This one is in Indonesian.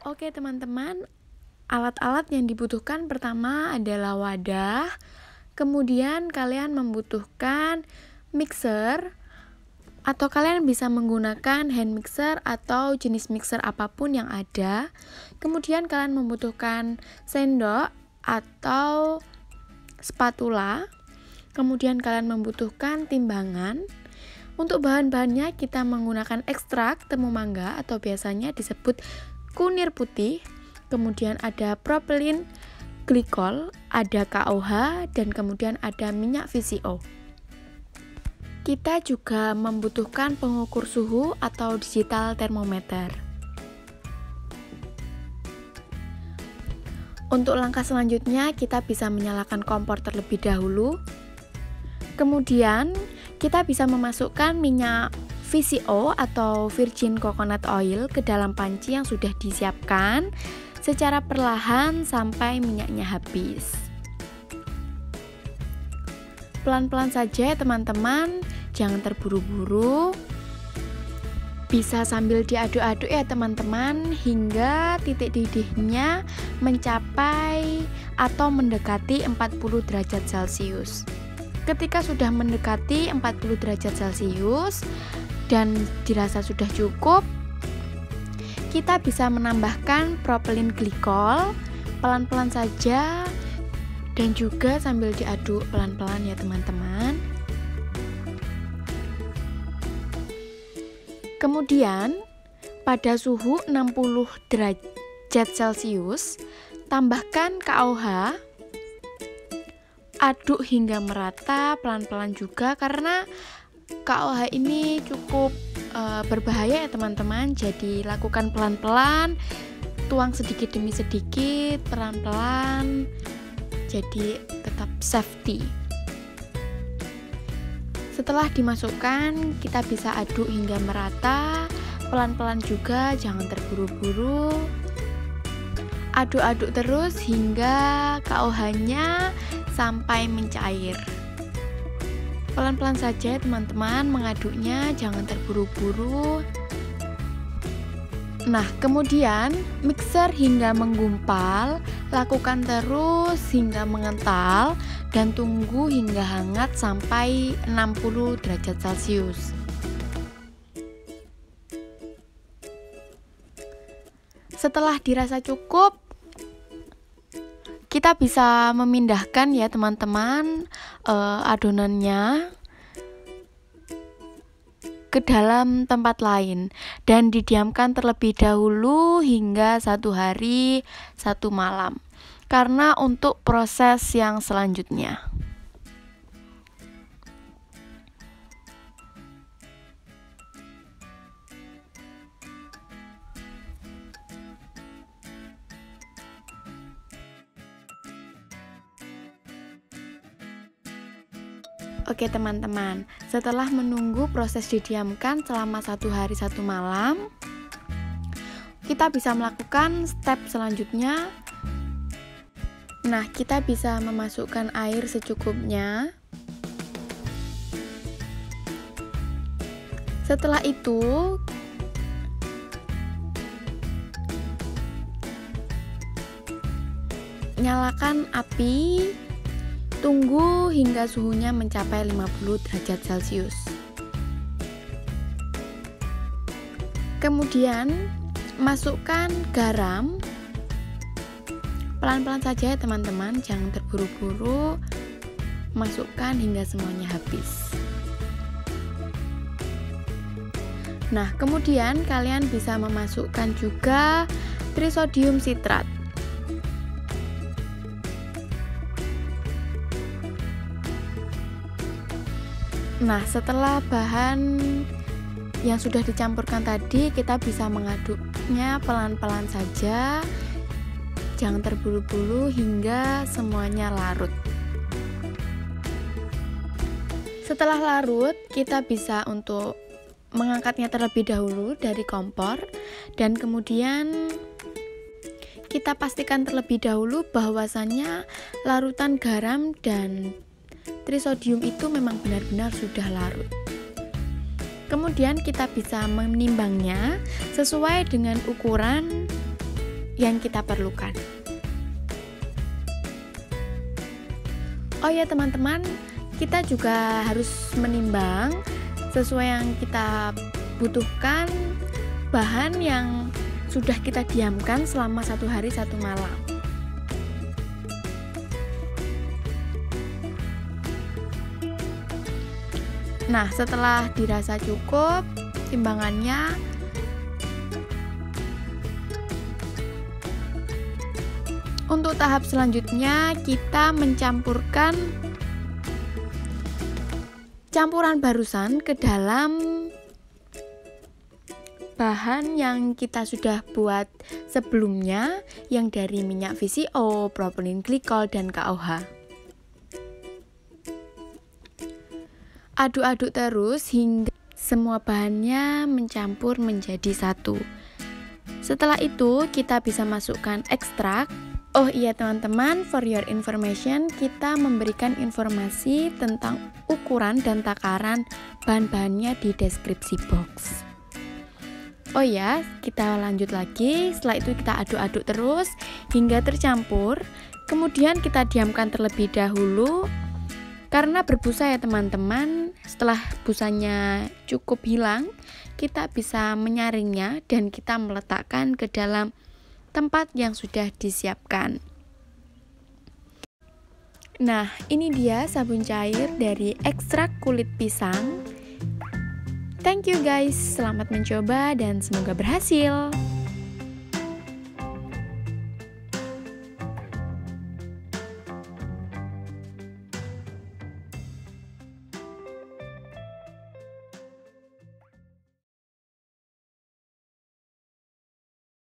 Oke teman-teman, alat-alat yang dibutuhkan pertama adalah wadah, kemudian kalian membutuhkan mixer, atau kalian bisa menggunakan hand mixer atau jenis mixer apapun yang ada. Kemudian kalian membutuhkan sendok atau spatula. Kemudian kalian membutuhkan timbangan. Untuk bahan-bahannya kita menggunakan ekstrak temu mangga atau biasanya disebut kunir putih. Kemudian ada propylene glycol, ada KOH, dan kemudian ada minyak VCO. Kita juga membutuhkan pengukur suhu atau digital thermometer. Untuk langkah selanjutnya, kita bisa menyalakan kompor terlebih dahulu. Kemudian, kita bisa memasukkan minyak VCO atau virgin coconut oil ke dalam panci yang sudah disiapkan secara perlahan sampai minyaknya habis. Pelan-pelan saja teman-teman, jangan terburu-buru. Bisa sambil diaduk-aduk ya teman-teman hingga titik didihnya mencapai atau mendekati 40 derajat Celcius. Ketika sudah mendekati 40 derajat Celcius dan dirasa sudah cukup, kita bisa menambahkan propylene glycol pelan-pelan saja dan juga sambil diaduk pelan-pelan ya teman-teman. Kemudian pada suhu 60 derajat Celcius tambahkan KOH, aduk hingga merata pelan-pelan juga karena KOH ini cukup berbahaya ya teman-teman. Jadi lakukan pelan-pelan, tuang sedikit demi sedikit, pelan-pelan. Jadi tetap safety. Setelah dimasukkan, kita bisa aduk hingga merata, pelan-pelan juga, jangan terburu-buru. Aduk-aduk terus hingga KOH-nya sampai mencair. Pelan-pelan saja teman-teman mengaduknya, jangan terburu-buru. Nah, kemudian mixer hingga menggumpal, lakukan terus hingga mengental dan tunggu hingga hangat sampai 60 derajat Celcius. Setelah dirasa cukup, kita bisa memindahkan ya teman-teman adonannya ke dalam tempat lain dan didiamkan terlebih dahulu hingga 1 hari 1 malam karena untuk proses yang selanjutnya. Oke teman-teman, setelah menunggu proses didiamkan selama 1 hari 1 malam, kita bisa melakukan step selanjutnya. Nah, kita bisa memasukkan air secukupnya. Setelah itu, nyalakan api. Tunggu hingga suhunya mencapai 50 derajat Celcius. Kemudian masukkan garam. Pelan-pelan saja ya teman-teman, jangan terburu-buru. Masukkan hingga semuanya habis. Nah, kemudian kalian bisa memasukkan juga trisodium sitrat. Nah, setelah bahan yang sudah dicampurkan tadi, kita bisa mengaduknya pelan-pelan saja. Jangan terburu-buru hingga semuanya larut. Setelah larut, kita bisa untuk mengangkatnya terlebih dahulu dari kompor dan kemudian kita pastikan terlebih dahulu bahwasannya larutan garam dan trisodium itu memang benar-benar sudah larut. Kemudian kita bisa menimbangnya sesuai dengan ukuran yang kita perlukan. Oh ya teman-teman, kita juga harus menimbang sesuai yang kita butuhkan bahan yang sudah kita diamkan selama 1 hari 1 malam. Nah, setelah dirasa cukup timbangannya, untuk tahap selanjutnya kita mencampurkan campuran barusan ke dalam bahan yang kita sudah buat sebelumnya, yang dari minyak VCO, propylene glycol, dan KOH. Aduk-aduk terus hingga semua bahannya mencampur menjadi satu. Setelah itu kita bisa masukkan ekstrak. Oh iya teman-teman, for your information, kita memberikan informasi tentang ukuran dan takaran bahan-bahannya di deskripsi box. Oh ya, kita lanjut lagi. Setelah itu kita aduk-aduk terus hingga tercampur. Kemudian kita diamkan terlebih dahulu. Karena berbusa ya teman-teman, setelah busanya cukup hilang, kita bisa menyaringnya dan kita meletakkan ke dalam tempat yang sudah disiapkan. Nah, ini dia sabun cair dari ekstrak kulit pisang. Thank you guys, selamat mencoba dan semoga berhasil.